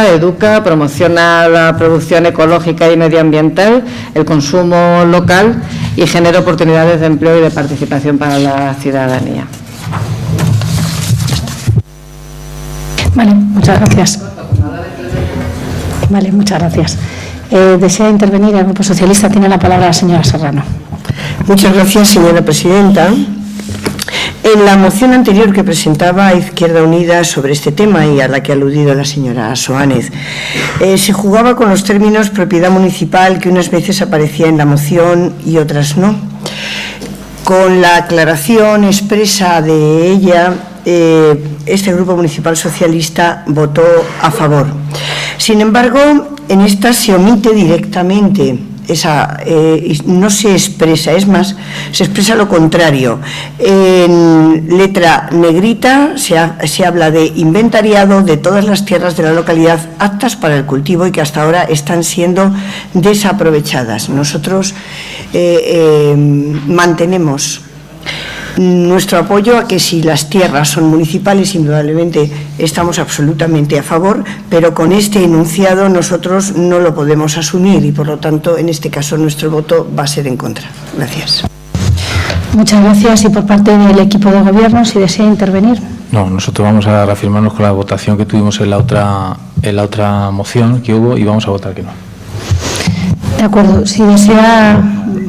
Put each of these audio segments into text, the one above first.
educa, promociona la producción ecológica y medioambiental, el consumo local y genera oportunidades de empleo y de participación para la ciudadanía. Vale, muchas gracias. Vale, muchas gracias. ¿Desea intervenir el Grupo Socialista? Tiene la palabra la señora Serrano. Muchas gracias, señora presidenta. En la moción anterior que presentaba Izquierda Unida sobre este tema y a la que ha aludido la señora Soánez, se jugaba con los términos propiedad municipal, que unas veces aparecía en la moción y otras no. Con la aclaración expresa de ella, este Grupo Municipal Socialista votó a favor. Sin embargo, en esta se omite directamente no se expresa, es más, se expresa lo contrario. En letra negrita se habla de inventariado de todas las tierras de la localidad aptas para el cultivo y que hasta ahora están siendo desaprovechadas. Nosotros mantenemos nuestro apoyo a que si las tierras son municipales, indudablemente estamos absolutamente a favor, pero con este enunciado nosotros no lo podemos asumir y por lo tanto en este caso nuestro voto va a ser en contra. Gracias. Muchas gracias. Y por parte del equipo de gobierno, si desea intervenir. No, nosotros vamos a reafirmarnos con la votación que tuvimos en la otra moción que hubo y vamos a votar que no. De acuerdo. Si desea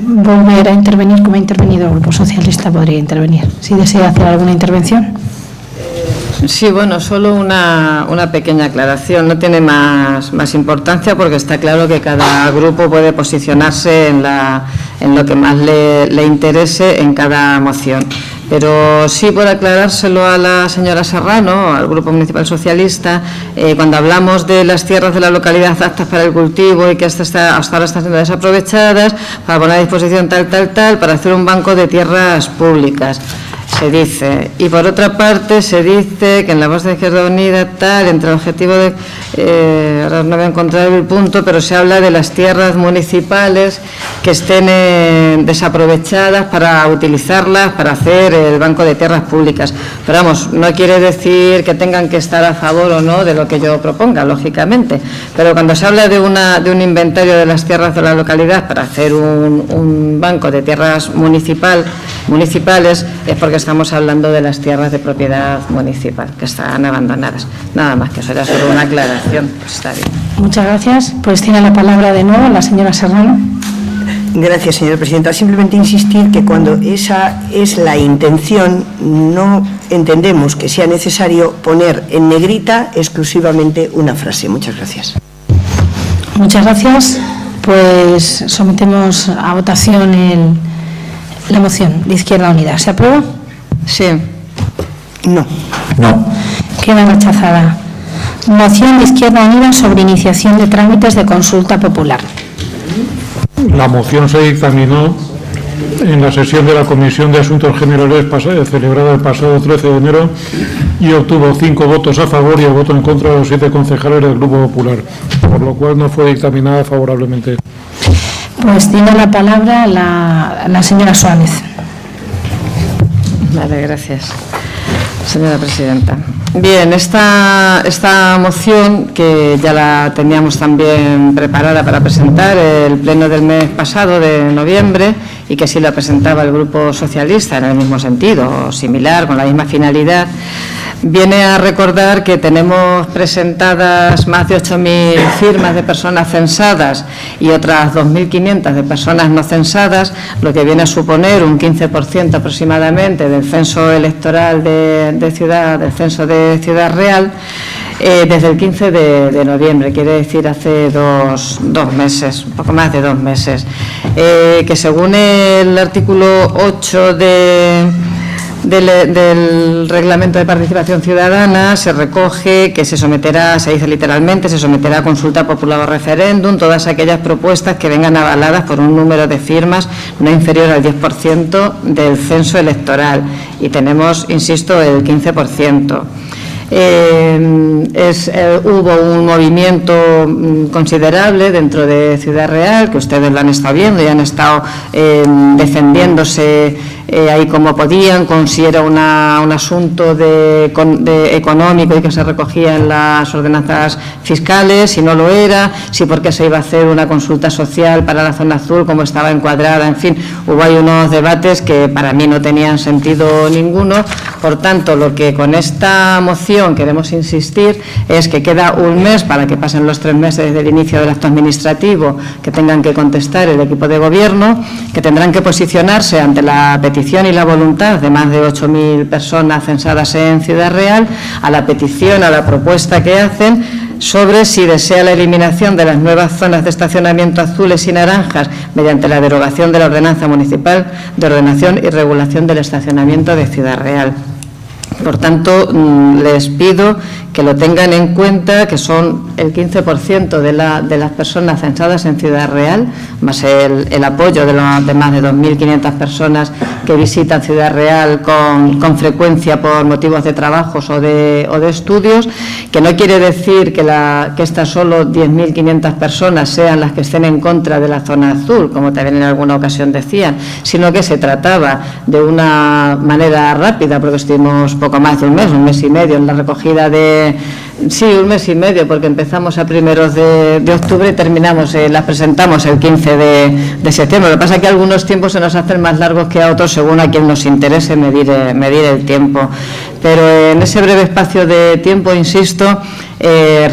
volver a intervenir como ha intervenido el Grupo Socialista, podría intervenir. Si desea hacer alguna intervención. Sí, bueno, solo una pequeña aclaración. No tiene más importancia porque está claro que cada grupo puede posicionarse en lo que más le interese en cada moción. Pero sí, por aclarárselo a la señora Serrano, al Grupo Municipal Socialista, cuando hablamos de las tierras de la localidad aptas para el cultivo y que hasta ahora están siendo desaprovechadas, para poner a disposición tal, para hacer un banco de tierras públicas, se dice. Y por otra parte se dice que en la voz de Izquierda Unida entre el objetivo de, ahora no voy a encontrar el punto, pero se habla de las tierras municipales que estén desaprovechadas para utilizarlas para hacer el banco de tierras públicas. Pero vamos, no quiere decir que tengan que estar a favor o no de lo que yo proponga, lógicamente. Pero cuando se habla de un inventario de las tierras de la localidad para hacer un banco de tierras municipales, es porque estamos hablando de las tierras de propiedad municipal que están abandonadas. Nada más, que eso era solo una aclaración. Pues está bien. Muchas gracias. Pues tiene la palabra de nuevo la señora Serrano. Gracias, señora presidenta. Simplemente insistir que cuando esa es la intención, no entendemos que sea necesario poner en negrita exclusivamente una frase. Muchas gracias. Muchas gracias. Pues sometemos a votación la moción de Izquierda Unida. ¿Se aprueba? Sí. No. No. Queda rechazada. Moción de Izquierda Unida sobre iniciación de trámites de consulta popular. La moción se dictaminó en la sesión de la Comisión de Asuntos Generales celebrada el pasado 13 de enero y obtuvo 5 votos a favor y el voto en contra de los 7 concejales del Grupo Popular, por lo cual no fue dictaminada favorablemente. Pues tiene la palabra la señora Soánez. Vale, gracias, señora presidenta. Bien, esta moción, que ya la teníamos también preparada para presentar el pleno del mes pasado, de noviembre, y que sí la presentaba el Grupo Socialista en el mismo sentido, similar, con la misma finalidad, viene a recordar que tenemos presentadas más de 8.000 firmas de personas censadas y otras 2.500 de personas no censadas, lo que viene a suponer un 15% aproximadamente del censo electoral del censo de Ciudad Real, desde el 15 de noviembre, quiere decir hace dos meses, un poco más de 2 meses, que según el artículo 8 del Reglamento de Participación Ciudadana se recoge que se dice literalmente, se someterá a consulta popular o referéndum todas aquellas propuestas que vengan avaladas por un número de firmas no inferior al 10% del censo electoral, y tenemos, insisto, el 15%. Hubo un movimiento considerable dentro de Ciudad Real, que ustedes lo han estado viendo y han estado defendiéndose ahí como podían, con si era un asunto de económico y que se recogía en las ordenanzas fiscales, si no lo era, si porque se iba a hacer una consulta social para la zona azul, como estaba encuadrada, en fin, hubo ahí unos debates que para mí no tenían sentido ninguno. Por tanto, lo que con esta moción queremos insistir es que queda un mes para que pasen los 3 meses desde el inicio del acto administrativo, que tengan que contestar el equipo de gobierno, que tendrán que posicionarse ante la petición y la voluntad de más de 8.000 personas censadas en Ciudad Real, a la petición, a la propuesta que hacen sobre si desea la eliminación de las nuevas zonas de estacionamiento azules y naranjas mediante la derogación de la Ordenanza Municipal de Ordenación y Regulación del Estacionamiento de Ciudad Real. Por tanto, les pido que lo tengan en cuenta, que son el 15% de las personas censadas en Ciudad Real, más el apoyo de más de 2.500 personas que visitan Ciudad Real con frecuencia por motivos de trabajos o de estudios, que no quiere decir que estas solo 10.500 personas sean las que estén en contra de la zona azul, como también en alguna ocasión decían, sino que se trataba de una manera rápida, porque estuvimos poco más de un mes y medio en la recogida sí, un mes y medio, porque empezamos a primeros de octubre y terminamos, las presentamos el 15 de septiembre. Lo que pasa es que algunos tiempos se nos hacen más largos que a otros según a quien nos interese medir el tiempo. Pero en ese breve espacio de tiempo, insisto,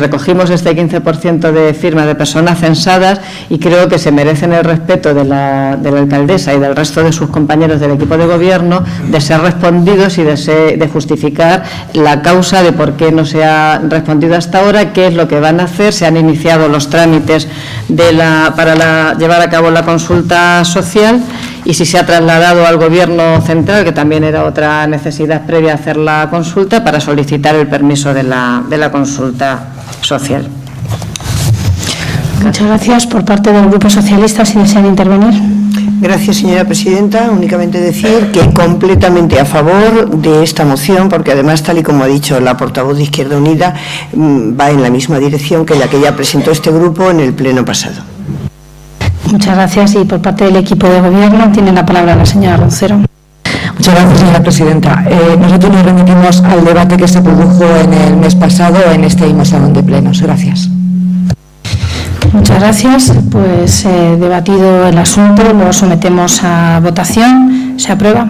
recogimos este 15% de firmas de personas censadas y creo que se merecen el respeto de la alcaldesa y del resto de sus compañeros del equipo de gobierno de ser respondidos y de justificar la causa de por qué no se ha respondido hasta ahora, qué es lo que van a hacer. Se han iniciado los trámites para llevar a cabo la consulta social y si se ha trasladado al Gobierno central, que también era otra necesidad previa a hacer la consulta, para solicitar el permiso de la consulta social. Muchas gracias. Por parte del Grupo Socialista, si desean intervenir. Gracias, señora presidenta. Únicamente decir que completamente a favor de esta moción, porque además, tal y como ha dicho la portavoz de Izquierda Unida, va en la misma dirección que la que ya presentó este grupo en el pleno pasado. Muchas gracias. Y por parte del equipo de gobierno tiene la palabra la señora Roncero. Muchas gracias, señora presidenta. Nosotros nos remitimos al debate que se produjo en el mes pasado en este mismo salón de plenos. Gracias. Muchas gracias. Pues debatido el asunto, lo sometemos a votación. ¿Se aprueba?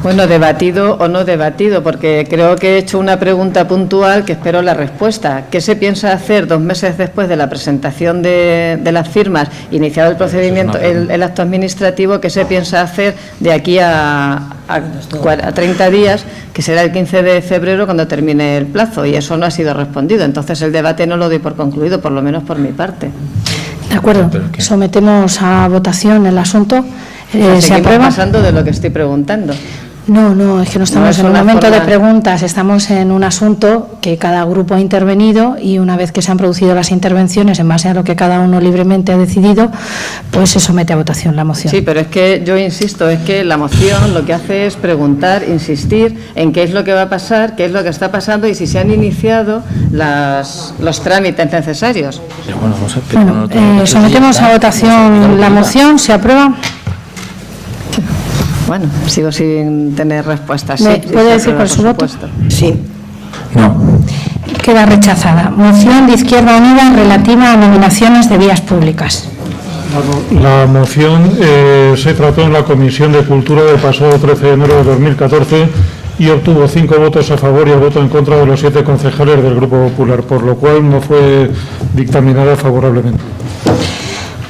Bueno, debatido o no debatido, porque creo que he hecho una pregunta puntual que espero la respuesta. ¿Qué se piensa hacer 2 meses después de la presentación de las firmas, iniciado el procedimiento, el acto administrativo? ¿Qué se piensa hacer de aquí a 30 días, que será el 15 de febrero cuando termine el plazo? Y eso no ha sido respondido. Entonces el debate no lo doy por concluido, por lo menos por mi parte. De acuerdo. Sometemos a votación el asunto. ¿Se aprueba? Pasando de lo que estoy preguntando. No, es que no estamos en un momento de preguntas, estamos en un asunto que cada grupo ha intervenido y una vez que se han producido las intervenciones en base a lo que cada uno libremente ha decidido, pues se somete a votación la moción. Sí, pero es que yo insisto, es que la moción lo que hace es preguntar, insistir en qué es lo que va a pasar, qué es lo que está pasando y si se han iniciado los trámites necesarios. Sometemos a votación la moción, ¿se aprueba? Bueno, sigo sin tener respuesta. Sí, ¿Puede decir por su voto? Sí. No. Queda rechazada. Moción de Izquierda Unida relativa a nominaciones de vías públicas. La moción se trató en la Comisión de Cultura del pasado 13 de enero de 2014 y obtuvo 5 votos a favor y 1 voto en contra de los 7 concejales del Grupo Popular, por lo cual no fue dictaminada favorablemente.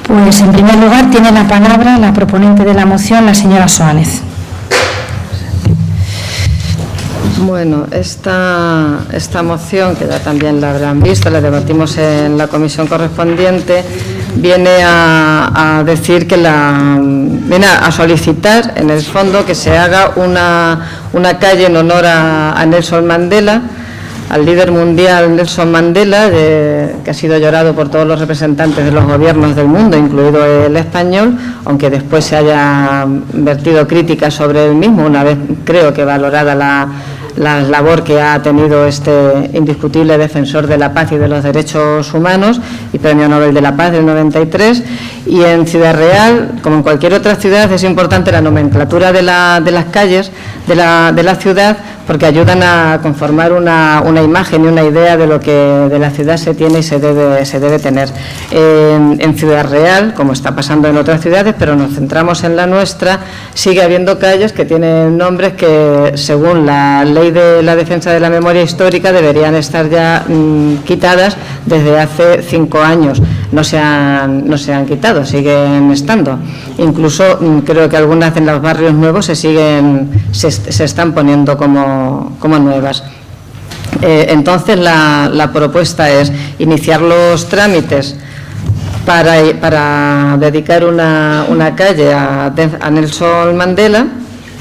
Pues en primer lugar tiene la palabra la proponente de la moción, la señora Soánez. Bueno, esta moción, que ya también la habrán visto, la debatimos en la comisión correspondiente, viene a decir que viene a solicitar, en el fondo, que se haga una calle en honor a Nelson Mandela, al líder mundial Nelson Mandela, que ha sido llorado por todos los representantes de los gobiernos del mundo, incluido el español, aunque después se haya vertido críticas sobre el mismo, una vez creo que valorada la labor que ha tenido este indiscutible defensor de la paz y de los derechos humanos y Premio Nobel de la Paz del 93. Y en Ciudad Real, como en cualquier otra ciudad, es importante la nomenclatura de las calles de la ciudad, porque ayudan a conformar una imagen y una idea de lo que de la ciudad se tiene y se debe tener. En Ciudad Real, como está pasando en otras ciudades, pero nos centramos en la nuestra, sigue habiendo calles que tienen nombres que, según la Ley de la Defensa de la Memoria Histórica, deberían estar ya quitadas desde hace 5 años. No se han quitado, siguen estando. Incluso creo que algunas en los barrios nuevos se están poniendo como nuevas. Entonces la propuesta es iniciar los trámites para dedicar una calle a Nelson Mandela,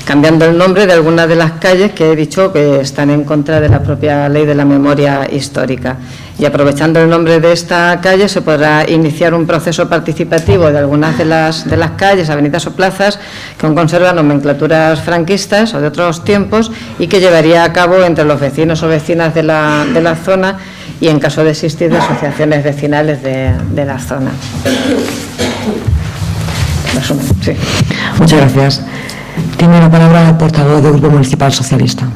cambiando el nombre de algunas de las calles que he dicho que están en contra de la propia Ley de la Memoria Histórica. Y aprovechando el nombre de esta calle se podrá iniciar un proceso participativo de algunas de las calles, avenidas o plazas que aún conservan nomenclaturas franquistas o de otros tiempos y que llevaría a cabo entre los vecinos o vecinas de la zona y, en caso de existir, de asociaciones vecinales de la zona. Resumen, sí. Muchas gracias. Tiene la palabra el portavoz del Grupo Municipal Socialista.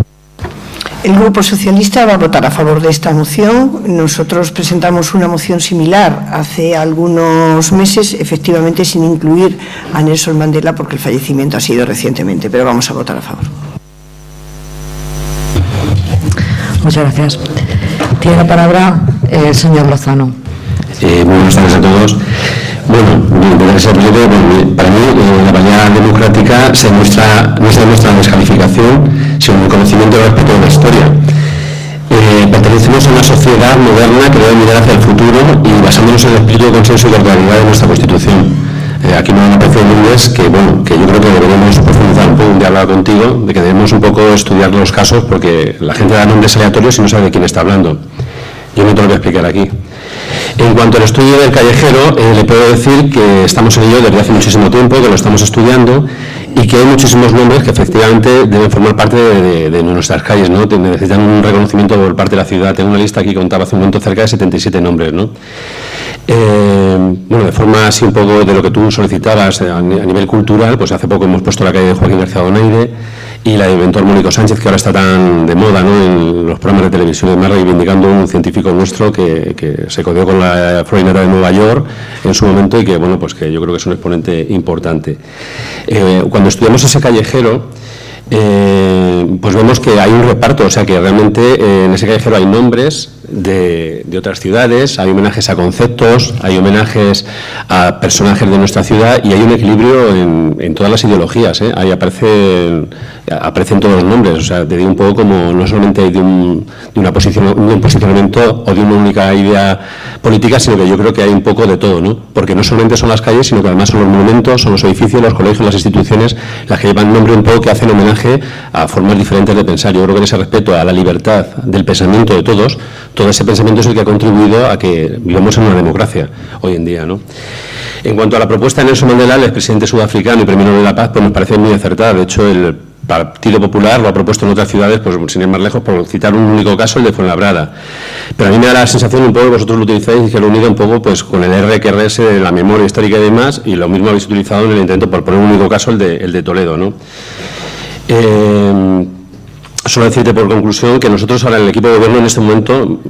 El Grupo Socialista va a votar a favor de esta moción. Nosotros presentamos una moción similar hace algunos meses, efectivamente sin incluir a Nelson Mandela porque el fallecimiento ha sido recientemente, pero vamos a votar a favor. Muchas gracias. Tiene la palabra el señor Lozano. Buenas tardes a todos. Bueno, para mí la valía democrática no se demuestra la descalificación, sino el conocimiento y el respeto de la historia. Pertenecemos a una sociedad moderna que debe mirar hacia el futuro y basándonos en el espíritu de consenso y de realidad de nuestra Constitución. Aquí me ha parecido que yo creo que deberíamos profundizar un poco, un día hablaba contigo, de que debemos un poco estudiar los casos porque la gente da nombres aleatorios y no sabe de quién está hablando. Yo no te lo voy a explicar aquí. En cuanto al estudio del callejero, le puedo decir que estamos en ello desde hace muchísimo tiempo, que lo estamos estudiando y que hay muchísimos nombres que efectivamente deben formar parte de nuestras calles, ¿no? Necesitan un reconocimiento por parte de la ciudad. Tengo una lista aquí que contaba hace un momento cerca de 77 nombres, ¿no? Bueno, de forma así un poco de lo que tú solicitabas a nivel cultural, pues hace poco hemos puesto la calle de Joaquín García Donaire y la de Inventor Mónico Sánchez, que ahora está tan de moda, ¿no?, en los programas de televisión y demás, reivindicando un científico nuestro que se codeó con la Freunera de Nueva York en su momento y que, bueno, pues que yo creo que es un exponente importante. Cuando estudiamos ese callejero, pues vemos que hay un reparto, o sea que realmente en ese callejero hay nombres de otras ciudades, hay homenajes a conceptos, hay homenajes a personajes de nuestra ciudad y hay un equilibrio en todas las ideologías, ¿eh? Ahí aparecen todos los nombres, o sea, te digo un poco como no solamente de un posicionamiento o de una única idea política, sino que yo creo que hay un poco de todo, ¿no? Porque no solamente son las calles, sino que además son los monumentos, son los edificios, los colegios, las instituciones, las que llevan nombre un poco que hacen homenaje a formas diferentes de pensar. Yo creo que en ese respeto a la libertad del pensamiento de todos, todo ese pensamiento es el que ha contribuido a que vivamos en una democracia hoy en día, ¿no? En cuanto a la propuesta de Nelson Mandela, el expresidente sudafricano y Premio Nobel de la Paz, pues nos parece muy acertada. De hecho, el Partido Popular lo ha propuesto en otras ciudades, pues sin ir más lejos, por citar un único caso, el de Fuenlabrada. Pero a mí me da la sensación un poco que vosotros lo utilizáis y que lo unido un poco pues con el RQRS de la memoria histórica y demás, y lo mismo habéis utilizado en el intento, por poner un único caso, el de Toledo, ¿no? Solo decirte por conclusión que nosotros ahora en el equipo de gobierno en este momento,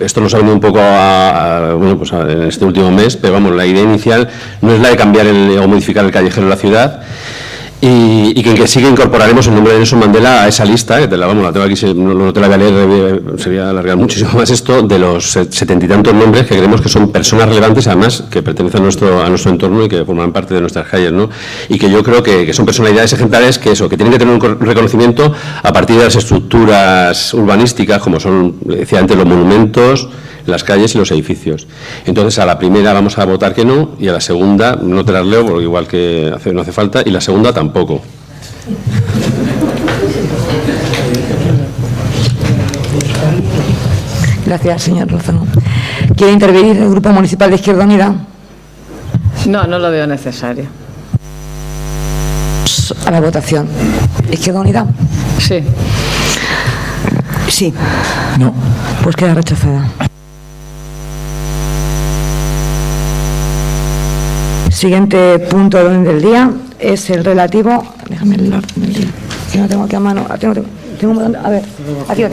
esto nos ha venido un poco en este último mes, pero vamos, la idea inicial no es la de cambiar o modificar el callejero de la ciudad y que sí que incorporaremos el nombre de Nelson Mandela a esa lista, que la tengo aquí, no te la voy a leer, sería alargar muchísimo más esto, de los 70 y tantos nombres que creemos que son personas relevantes, además que pertenecen a nuestro entorno y que forman parte de nuestras calles, ¿no? Y que yo creo que son personalidades ejemplares que tienen que tener un reconocimiento a partir de las estructuras urbanísticas, como son, decía antes, los monumentos, las calles y los edificios. Entonces, a la primera vamos a votar que no, y a la segunda no te las leo, porque igual que no hace falta, y la segunda tampoco. Gracias, señor Lozano. ¿Quiere intervenir el Grupo Municipal de Izquierda Unida? No, no lo veo necesario. A la votación. ¿Izquierda Unida? Sí. Sí. No. Pues queda rechazada. Siguiente punto de orden del día es el relativo. Déjame el orden del día. Que no tengo aquí a mano. Tengo un botón. A ver, aquí lo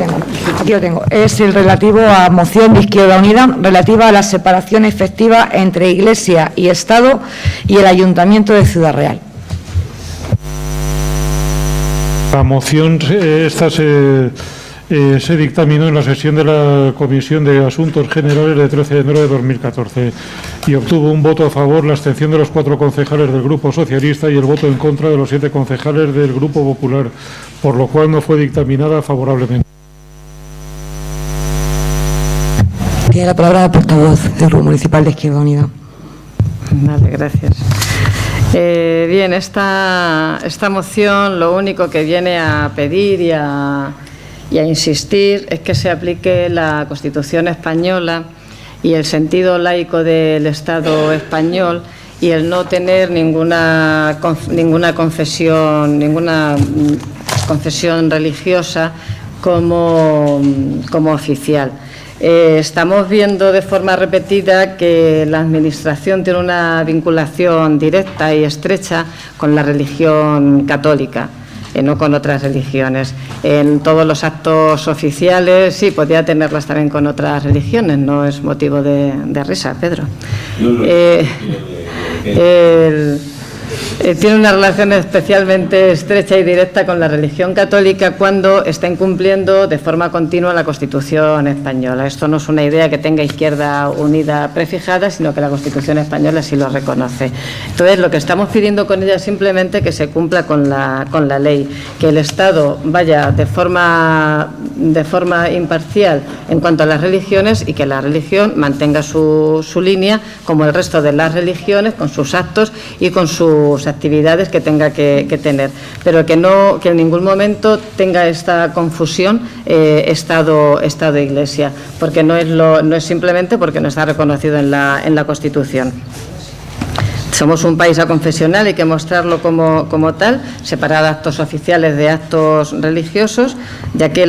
tengo. Es el relativo a moción de Izquierda Unida relativa a la separación efectiva entre Iglesia y Estado y el Ayuntamiento de Ciudad Real. La moción esta se dictaminó en la sesión de la Comisión de Asuntos Generales de 13 de enero de 2014 y obtuvo un voto a favor, la abstención de los 4 concejales del Grupo Socialista y el voto en contra de los 7 concejales del Grupo Popular, por lo cual no fue dictaminada favorablemente. Tiene la palabra la portavoz del Grupo Municipal de Izquierda Unida. Vale, gracias. Bien, esta moción lo único que viene a pedir y a insistir es que se aplique la Constitución española y el sentido laico del Estado español y el no tener ninguna confesión religiosa como oficial. Estamos viendo de forma repetida que la Administración tiene una vinculación directa y estrecha con la religión católica, no con otras religiones. En todos los actos oficiales, sí, podría tenerlas también con otras religiones, no es motivo de risa, Pedro. Tiene una relación especialmente estrecha y directa con la religión católica cuando está incumpliendo de forma continua la Constitución española. Esto no es una idea que tenga Izquierda Unida prefijada, sino que la Constitución española sí lo reconoce. Entonces, lo que estamos pidiendo con ella es simplemente que se cumpla con la ley, que el Estado vaya de forma imparcial en cuanto a las religiones y que la religión mantenga su línea como el resto de las religiones, con sus actos y con sus actividades que tenga que tener, pero que en ningún momento tenga esta confusión Estado e Iglesia, porque no es simplemente porque no está reconocido en la Constitución. Somos un país aconfesional, hay que mostrarlo como tal, separar actos oficiales de actos religiosos, ya que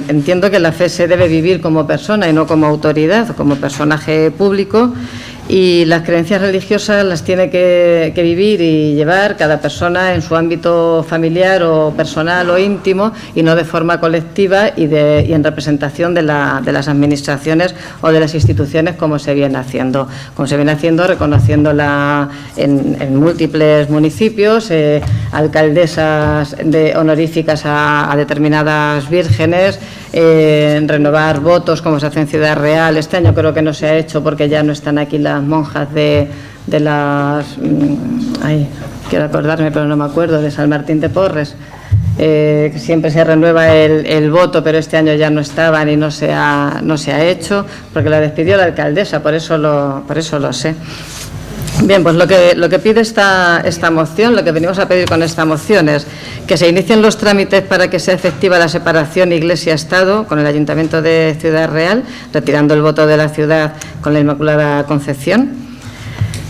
entiendo que la fe se debe vivir como persona y no como autoridad o como personaje público, y las creencias religiosas las tiene que vivir y llevar cada persona en su ámbito familiar o personal o íntimo, y no de forma colectiva y en representación de las administraciones o de las instituciones, como se viene haciendo reconociéndola en múltiples municipios, alcaldesas honoríficas a determinadas vírgenes, renovar votos como se hace en Ciudad Real. Este año creo que no se ha hecho porque ya no están aquí las monjas de las... quiero acordarme pero no me acuerdo, de San Martín de Porres. Siempre se renueva el voto, pero este año ya no estaban y no se ha hecho porque la despidió la alcaldesa, por eso lo sé. Bien, pues lo que pide esta moción, lo que venimos a pedir con esta moción es que se inicien los trámites para que sea efectiva la separación Iglesia-Estado con el Ayuntamiento de Ciudad Real, retirando el voto de la ciudad con la Inmaculada Concepción.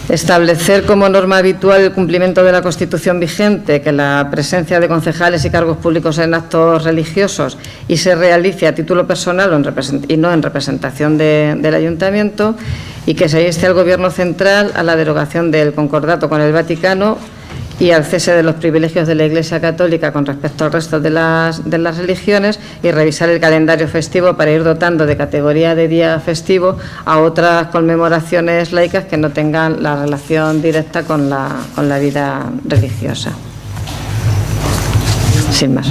Establecer como norma habitual el cumplimiento de la Constitución vigente, que la presencia de concejales y cargos públicos en actos religiosos y se realice a título personal y no en representación del Ayuntamiento, y que se inste al Gobierno central a la derogación del concordato con el Vaticano y al cese de los privilegios de la Iglesia Católica con respecto al resto de las religiones, y revisar el calendario festivo para ir dotando de categoría de día festivo a otras conmemoraciones laicas que no tengan la relación directa con la vida religiosa. Sin más.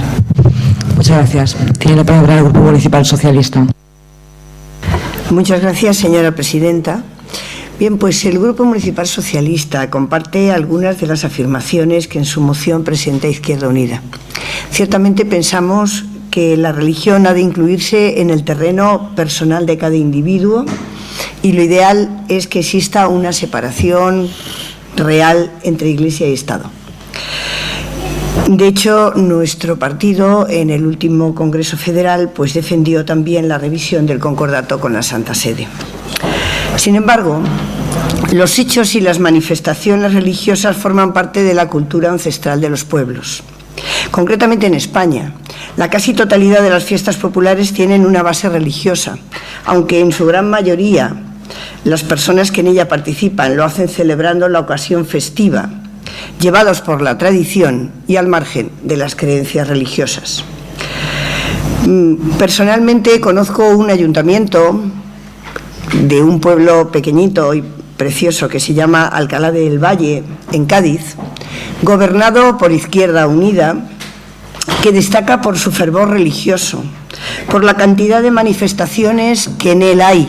Muchas gracias. Tiene la palabra el Grupo Municipal Socialista. Muchas gracias, señora presidenta. Bien, pues el Grupo Municipal Socialista comparte algunas de las afirmaciones que en su moción presenta Izquierda Unida. Ciertamente pensamos que la religión ha de incluirse en el terreno personal de cada individuo, y lo ideal es que exista una separación real entre Iglesia y Estado. De hecho, nuestro partido en el último Congreso Federal pues defendió también la revisión del concordato con la Santa Sede. Sin embargo, los hechos y las manifestaciones religiosas forman parte de la cultura ancestral de los pueblos. Concretamente en España, la casi totalidad de las fiestas populares tienen una base religiosa, aunque en su gran mayoría las personas que en ella participan lo hacen celebrando la ocasión festiva, llevados por la tradición y al margen de las creencias religiosas. Personalmente conozco un ayuntamiento de un pueblo pequeñito y precioso que se llama Alcalá del Valle, en Cádiz, gobernado por Izquierda Unida, que destaca por su fervor religioso, por la cantidad de manifestaciones que en él hay,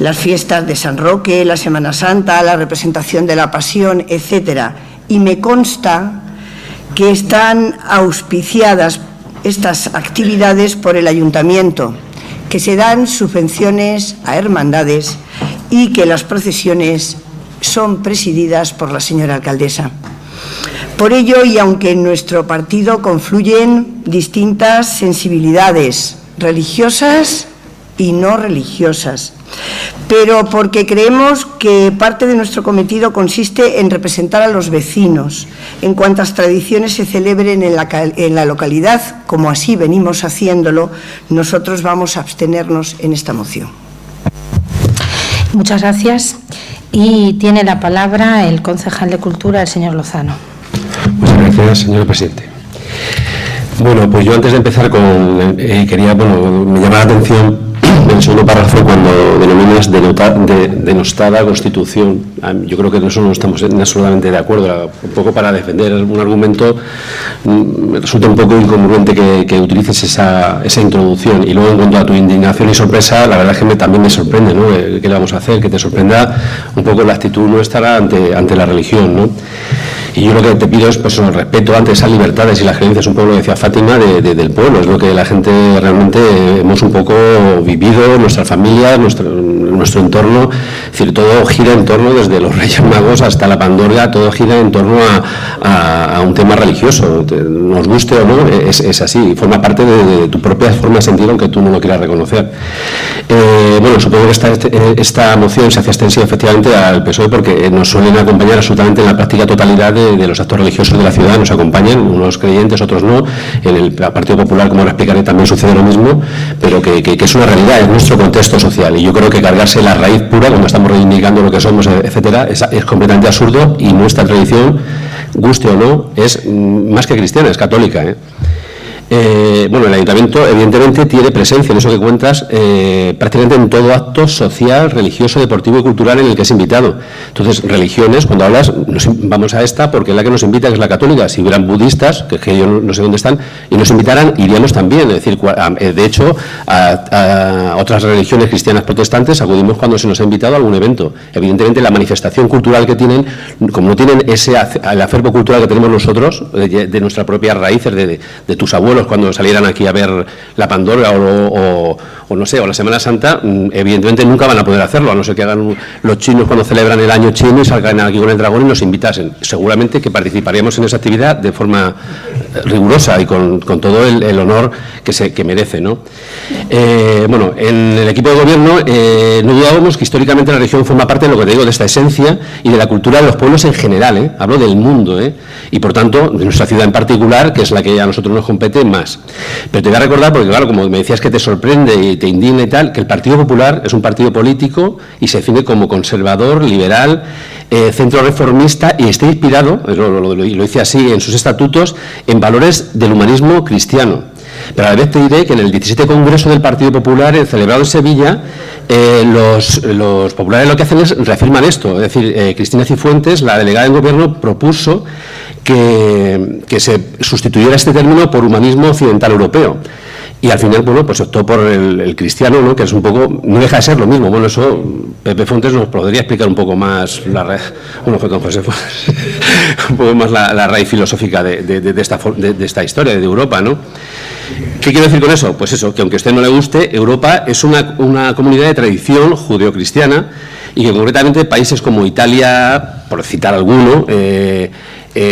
las fiestas de San Roque, la Semana Santa, la representación de la Pasión, etcétera. Y me consta que están auspiciadas estas actividades por el ayuntamiento, que se dan subvenciones a hermandades y que las procesiones son presididas por la señora alcaldesa. Por ello, y aunque en nuestro partido confluyen distintas sensibilidades religiosas y no religiosas, pero porque creemos que parte de nuestro cometido consiste en representar a los vecinos en cuantas tradiciones se celebren en la localidad, como así venimos haciéndolo, nosotros vamos a abstenernos en esta moción. Muchas gracias. Y tiene la palabra el concejal de Cultura, el señor Lozano. Muchas gracias, señor presidente. Bueno, pues yo antes de empezar quería, me llama la atención el segundo párrafo cuando denominas denostada Constitución. Yo creo que en eso no estamos absolutamente de acuerdo. Un poco para defender un argumento, me resulta un poco incongruente que utilices esa introducción. Y luego, en cuanto a tu indignación y sorpresa, la verdad es que también me sorprende, ¿no? ¿Qué le vamos a hacer? Que te sorprenda un poco la actitud nuestra ante la religión, ¿no? Y yo lo que te pido es pues el respeto ante esas libertades y las creencias, un poco lo decía Fátima, del pueblo. Es lo que la gente realmente hemos un poco vivido, nuestras familias, nuestro entorno. Es decir, todo gira en torno, desde los Reyes Magos hasta la Pandora, todo gira en torno a un tema religioso. Nos guste o no, es así, forma parte de tu propia forma de sentir, aunque tú no lo quieras reconocer. Bueno, supongo que esta moción se hace extensiva efectivamente al PSOE porque nos suelen acompañar absolutamente en la práctica totalidad de los actos religiosos de la ciudad, nos acompañan, unos creyentes, otros no. En el Partido Popular, como ahora explicaré, también sucede lo mismo, pero que es una realidad, es nuestro contexto social. Y yo creo que cargarse la raíz pura cuando estamos reivindicando lo que somos, etcétera, es completamente absurdo, y nuestra tradición, guste o no, es más que cristiana, es católica, ¿eh? Bueno, el Ayuntamiento evidentemente tiene presencia en eso que cuentas prácticamente en todo acto social, religioso, deportivo y cultural en el que es invitado. Entonces, religiones, cuando hablas, vamos a esta porque es la que nos invita, que es la católica. Si hubieran budistas, que yo no sé dónde están, y nos invitaran, iríamos también. Es decir, de hecho, a otras religiones cristianas protestantes acudimos cuando se nos ha invitado a algún evento. Evidentemente, la manifestación cultural que tienen, como no tienen el acervo cultural que tenemos nosotros, de nuestras propias raíces, de tus abuelos, cuando salieran aquí a ver la Pandora o no sé, o la Semana Santa, evidentemente nunca van a poder hacerlo, a no ser que hagan los chinos cuando celebran el año chino y salgan aquí con el dragón y nos invitasen. Seguramente que participaríamos en esa actividad de forma rigurosa y con todo el honor que merece, ¿no? Bueno, en el equipo de gobierno no dudábamos que históricamente la religión forma parte de lo que te digo, de esta esencia y de la cultura de los pueblos en general, hablo del mundo, y por tanto de nuestra ciudad en particular, que es la que a nosotros nos compete más. Pero te voy a recordar, porque claro, como me decías que te sorprende y te indigna y tal, que el Partido Popular es un partido político y se define como conservador, liberal, centro reformista, y está inspirado, lo dice así en sus estatutos, en valores del humanismo cristiano. Pero a la vez te diré que en el 17 Congreso del Partido Popular, celebrado en Sevilla, los populares lo que hacen es reafirman esto. Es decir, Cristina Cifuentes, la delegada del Gobierno, propuso que se sustituyera este término por humanismo occidental europeo. Y al final, bueno, pues optó por el cristiano, ¿no? Que es un poco, no deja de ser lo mismo. Bueno, eso Pepe Fontes nos podría explicar un poco más un poco más la raíz filosófica de esta historia de Europa, ¿no? ¿Qué quiero decir con eso? Pues eso, que aunque a usted no le guste, Europa es una comunidad de tradición judeocristiana y que concretamente países como Italia, por citar alguno,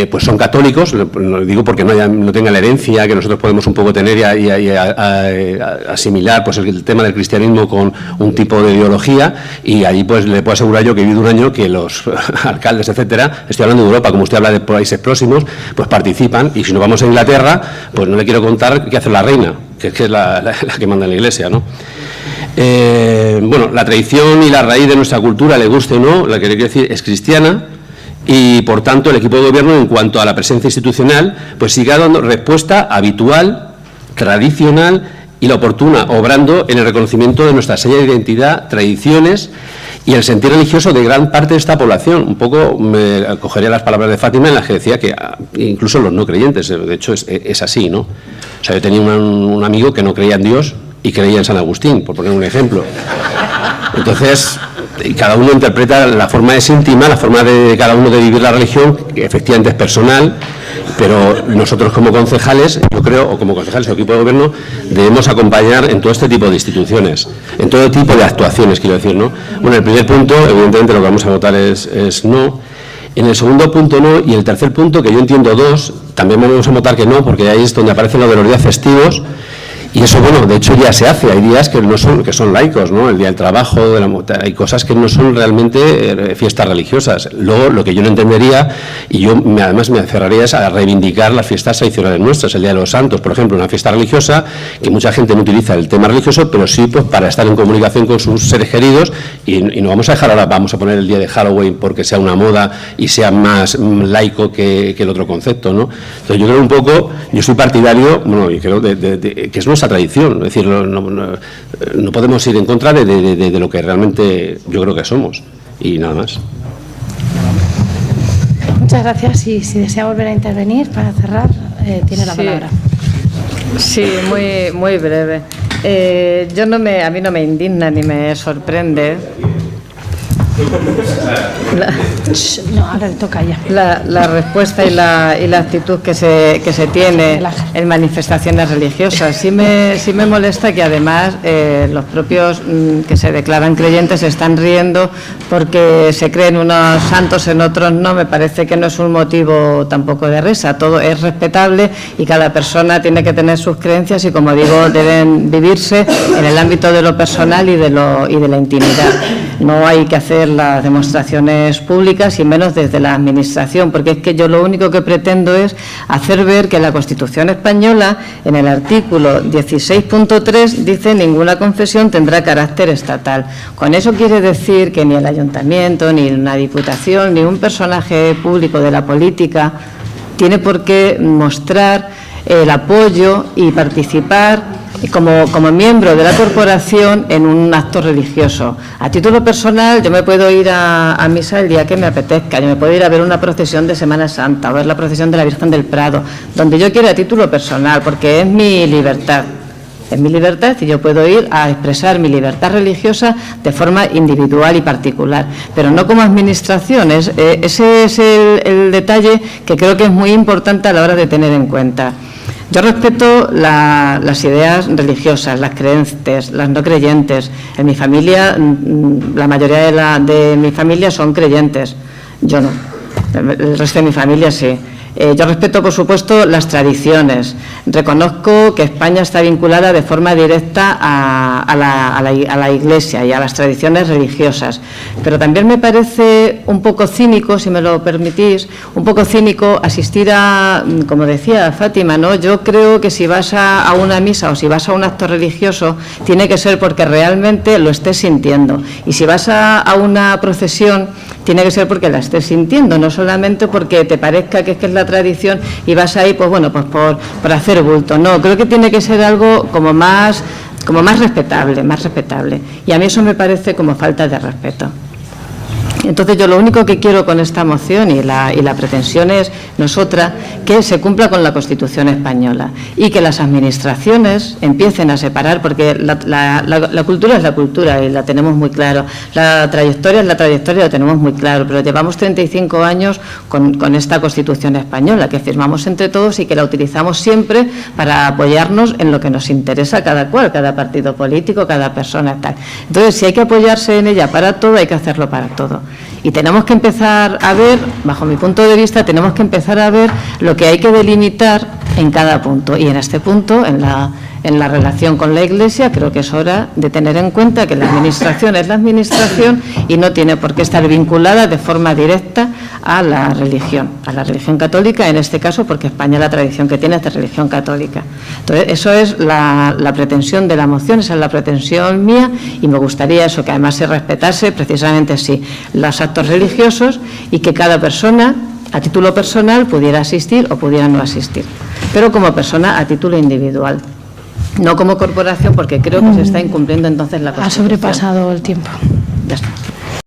pues son católicos, lo digo porque no tengan la herencia que nosotros podemos un poco tener y asimilar pues el tema del cristianismo con un tipo de ideología, y allí pues le puedo asegurar yo que he vivido un año que los alcaldes, etcétera, estoy hablando de Europa, como usted habla de países próximos, pues participan, y si nos vamos a Inglaterra, pues no le quiero contar qué hace la reina, que es la que manda en la Iglesia, ¿no? Bueno, la tradición y la raíz de nuestra cultura, le guste o no, la que le quiero decir, es cristiana, y por tanto el equipo de gobierno, en cuanto a la presencia institucional, pues sigue dando respuesta habitual, tradicional y la oportuna, obrando en el reconocimiento de nuestra seña de identidad, tradiciones y el sentir religioso de gran parte de esta población. Un poco me acogería las palabras de Fátima, en las que decía que incluso los no creyentes, de hecho es así, ¿no? O sea, yo tenía un amigo que no creía en Dios y creía en San Agustín, por poner un ejemplo. Entonces, cada uno interpreta, la forma es íntima, la forma de cada uno de vivir la religión, que efectivamente es personal, pero nosotros como concejales, yo creo, o como concejales o equipo de gobierno, debemos acompañar en todo este tipo de instituciones, en todo tipo de actuaciones, quiero decir, ¿no? Bueno, el primer punto, evidentemente lo que vamos a votar es no. En el segundo punto no, y el tercer punto, que yo entiendo dos, también vamos a votar que no, porque ahí es donde aparecen lo de los días festivos. Y eso, bueno, de hecho ya se hace, hay días que son laicos, ¿no? El día del trabajo, hay cosas que no son realmente fiestas religiosas. Luego, lo que yo no entendería, y yo además me aferraría es a reivindicar las fiestas tradicionales nuestras, el Día de los Santos, por ejemplo, una fiesta religiosa, que mucha gente no utiliza el tema religioso, pero sí pues para estar en comunicación con sus seres queridos, y no vamos a dejar ahora, vamos a poner el día de Halloween porque sea una moda y sea más laico que el otro concepto, ¿no? Entonces yo creo un poco, yo soy partidario, bueno, y creo que es nuestra tradición, es decir, no podemos ir en contra de lo que realmente yo creo que somos, y nada más. Muchas gracias, y si desea volver a intervenir para cerrar, tiene la palabra. Sí, muy breve. A mí no me indigna ni me sorprende. No, ahora le toca ya. La respuesta y la actitud que se tiene en manifestaciones religiosas. Sí me molesta que además los propios que se declaran creyentes se están riendo porque se creen unos santos, en otros no. Me parece que no es un motivo tampoco de risa. Todo es respetable y cada persona tiene que tener sus creencias y, como digo, deben vivirse en el ámbito de lo personal y de la intimidad. No hay que hacer las demostraciones públicas y menos desde la Administración, porque es que yo lo único que pretendo es hacer ver que la Constitución española, en el artículo 16.3, dice: ninguna confesión tendrá carácter estatal. Con eso quiere decir que ni el Ayuntamiento, ni una Diputación, ni un personaje público de la política tiene por qué mostrar el apoyo y participar como miembro de la corporación en un acto religioso. A título personal, yo me puedo ir a misa el día que me apetezca, yo me puedo ir a ver una procesión de Semana Santa, o ver la procesión de la Virgen del Prado, donde yo quiera, a título personal, porque es mi libertad. Es mi libertad y yo puedo ir a expresar mi libertad religiosa de forma individual y particular, pero no como administración. Ese es el detalle que creo que es muy importante a la hora de tener en cuenta. Yo respeto las ideas religiosas, las creyentes, las no creyentes. En mi familia, la mayoría de mi familia son creyentes. Yo no. El resto de mi familia sí. Yo respeto, por supuesto, las tradiciones. Reconozco que España está vinculada de forma directa a la Iglesia y a las tradiciones religiosas. Pero también me parece un poco cínico, si me lo permitís, un poco cínico asistir a, como decía Fátima, ¿no? Yo creo que si vas a una misa o si vas a un acto religioso, tiene que ser porque realmente lo estés sintiendo. Y si vas a una procesión, tiene que ser porque la estés sintiendo, no solamente porque te parezca que es la tradición y vas ahí, pues bueno, pues por hacer bulto. No, creo que tiene que ser algo como más respetable, más respetable. Y a mí eso me parece como falta de respeto. Entonces yo lo único que quiero con esta moción y la pretensión es nosotras que se cumpla con la Constitución española y que las administraciones empiecen a separar, porque la cultura es la cultura y la tenemos muy claro, la trayectoria es la trayectoria, lo tenemos muy claro, pero llevamos 35 años con esta Constitución española que firmamos entre todos y que la utilizamos siempre para apoyarnos en lo que nos interesa a cada cual, cada partido político, cada persona tal. Entonces, si hay que apoyarse en ella para todo, hay que hacerlo para todo. Y tenemos que empezar a ver, bajo mi punto de vista, tenemos que empezar a ver lo que hay que delimitar en cada punto. Y en este punto, en la relación con la Iglesia, creo que es hora de tener en cuenta que la Administración es la Administración y no tiene por qué estar vinculada de forma directa a la religión católica, en este caso, porque España la tradición que tiene es de religión católica. Entonces, eso es la pretensión de la moción, esa es la pretensión mía, y me gustaría eso, que además se respetase precisamente sí los actos religiosos y que cada persona, a título personal, pudiera asistir o pudiera no asistir, pero como persona a título individual. No como corporación, porque creo que se está incumpliendo entonces la Constitución. Ha sobrepasado el tiempo.